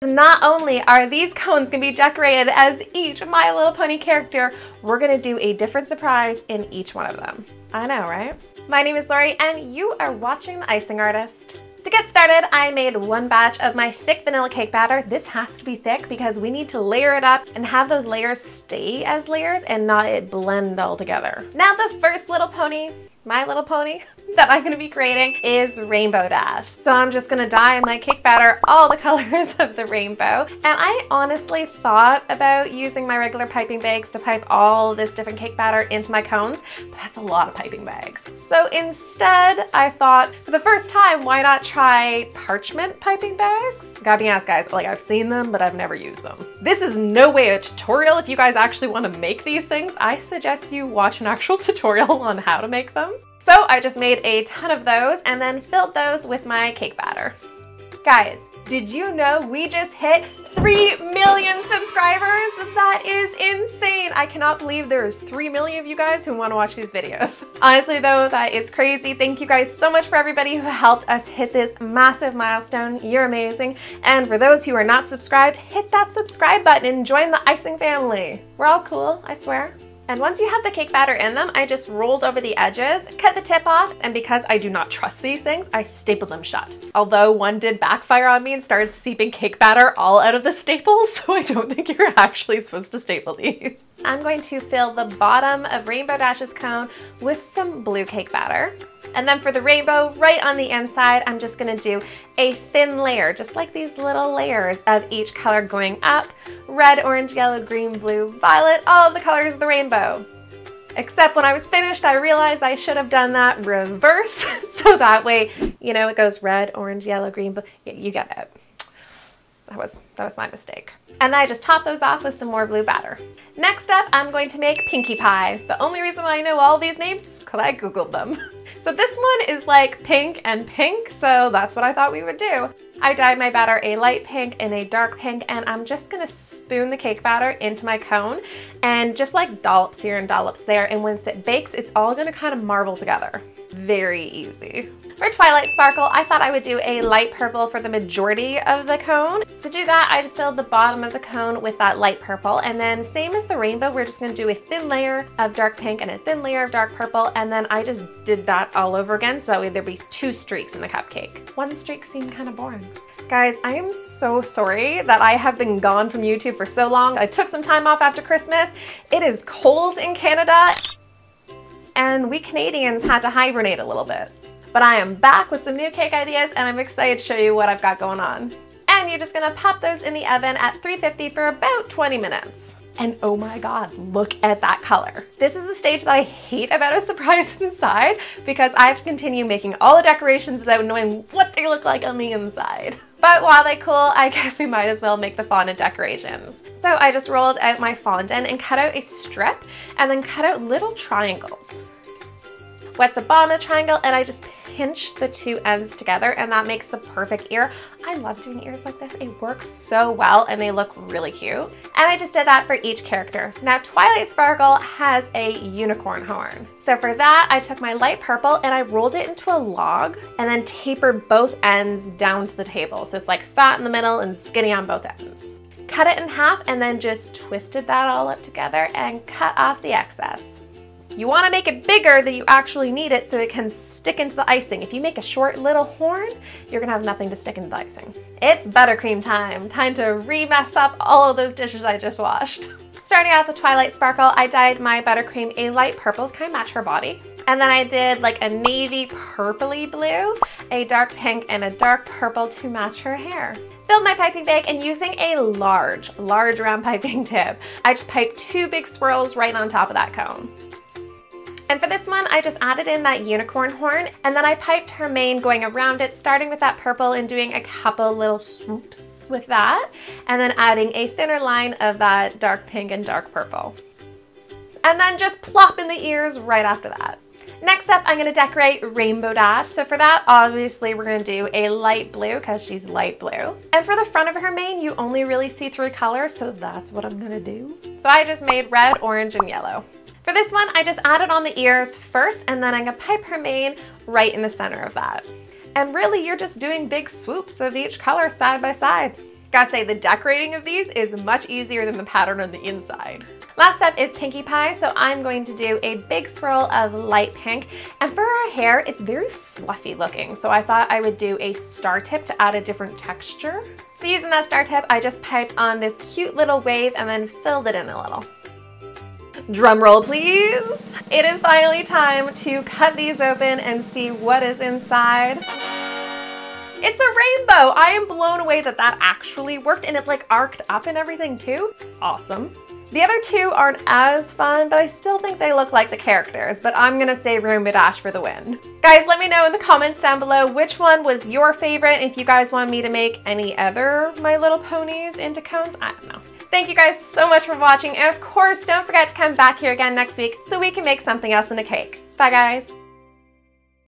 Not only are these cones gonna be decorated as each My Little Pony character, we're gonna do a different surprise in each one of them. I know, right? My name is Lori and you are watching The Icing Artist. To get started, I made one batch of my thick vanilla cake batter. This has to be thick because we need to layer it up and have those layers stay as layers and not it blend all together. Now the first little pony, My Little Pony, that I'm gonna be creating is Rainbow Dash. So I'm just gonna dye my cake batter all the colors of the rainbow. And I honestly thought about using my regular piping bags to pipe all this different cake batter into my cones, but that's a lot of piping bags. So instead, I thought for the first time, why not try parchment piping bags? Gotta be honest guys, like I've seen them, but I've never used them. This is no way a tutorial. If you guys actually wanna make these things, I suggest you watch an actual tutorial on how to make them. So I just made a ton of those and then filled those with my cake batter. Guys, did you know we just hit 3 million subscribers? That is insane. I cannot believe there's 3 million of you guys who want to watch these videos. Honestly though, that is crazy. Thank you guys so much for everybody who helped us hit this massive milestone. You're amazing. And for those who are not subscribed, hit that subscribe button and join the Icing family. We're all cool, I swear. And once you have the cake batter in them, I just rolled over the edges, cut the tip off, and because I do not trust these things, I stapled them shut. Although one did backfire on me and started seeping cake batter all out of the staples, so I don't think you're actually supposed to staple these. I'm going to fill the bottom of Rainbow Dash's cone with some blue cake batter. And then for the rainbow, right on the inside, I'm just gonna do a thin layer, just like these little layers of each color going up. Red, orange, yellow, green, blue, violet, all of the colors of the rainbow. Except when I was finished, I realized I should have done that reverse. So that way, you know, it goes red, orange, yellow, green, blue. Yeah, you get it. That was my mistake. And then I just top those off with some more blue batter. Next up, I'm going to make Pinkie Pie. The only reason why I know all these names is because I Googled them. So this one is like pink and pink, so that's what I thought we would do. I dyed my batter a light pink and a dark pink, and I'm just gonna spoon the cake batter into my cone and just like dollops here and dollops there, and once it bakes, it's all gonna kind of marble together. Very easy. For Twilight Sparkle, I thought I would do a light purple for the majority of the cone. To do that, I just filled the bottom of the cone with that light purple, and then same as the rainbow, we're just gonna do a thin layer of dark pink and a thin layer of dark purple, and then I just did that all over again, so there'd be 2 streaks in the cupcake. One streak seemed kind of boring. Guys, I am so sorry that I have been gone from YouTube for so long. I took some time off after Christmas. It is cold in Canada, and we Canadians had to hibernate a little bit. But I am back with some new cake ideas and I'm excited to show you what I've got going on. And you're just gonna pop those in the oven at 350 for about 20 minutes. And oh my God, look at that color. This is the stage that I hate about a surprise inside because I have to continue making all the decorations without knowing what they look like on the inside. But while they cool, I guess we might as well make the fondant decorations. So I just rolled out my fondant and cut out a strip and then cut out little triangles. Wet the bottom of the triangle and I just pinch the 2 ends together and that makes the perfect ear. I love doing ears like this. It works so well and they look really cute. And I just did that for each character. Now Twilight Sparkle has a unicorn horn. So for that, I took my light purple and I rolled it into a log and then tapered both ends down to the table. So it's like fat in the middle and skinny on both ends. Cut it in half and then just twisted that all up together and cut off the excess. You want to make it bigger than you actually need it so it can stick into the icing. If you make a short little horn, you're gonna have nothing to stick into the icing. It's buttercream time. Time to re-mess up all of those dishes I just washed. Starting off with Twilight Sparkle, I dyed my buttercream a light purple to kind of match her body. And then I did like a navy purpley blue, a dark pink, and a dark purple to match her hair. Filled my piping bag and using a large round piping tip, I just piped 2 big swirls right on top of that cone. And for this one, I just added in that unicorn horn and then I piped her mane going around it, starting with that purple and doing a couple little swoops with that, and then adding a thinner line of that dark pink and dark purple. And then just plop in the ears right after that. Next up, I'm gonna decorate Rainbow Dash. So for that, obviously we're gonna do a light blue because she's light blue. And for the front of her mane, you only really see 3 colors, so that's what I'm gonna do. So I just made red, orange, and yellow. For this one, I just added on the ears first, and then I'm gonna pipe her mane right in the center of that. And really, you're just doing big swoops of each color side by side. Gotta say, the decorating of these is much easier than the pattern on the inside. Last up is Pinkie Pie, so I'm going to do a big swirl of light pink. And for her hair, it's very fluffy looking, so I thought I would do a star tip to add a different texture. So using that star tip, I just piped on this cute little wave and then filled it in a little. Drum roll, please. It is finally time to cut these open and see what is inside. It's a rainbow! I am blown away that that actually worked, and it like arced up and everything too. Awesome. The other two aren't as fun, but I still think they look like the characters, but I'm gonna say Rainbow Dash for the win. Guys, let me know in the comments down below which one was your favorite. If you guys want me to make any other My Little Ponies into cones, I don't know. Thank you guys so much for watching, and of course, don't forget to come back here again next week so we can make something else in a cake. Bye guys.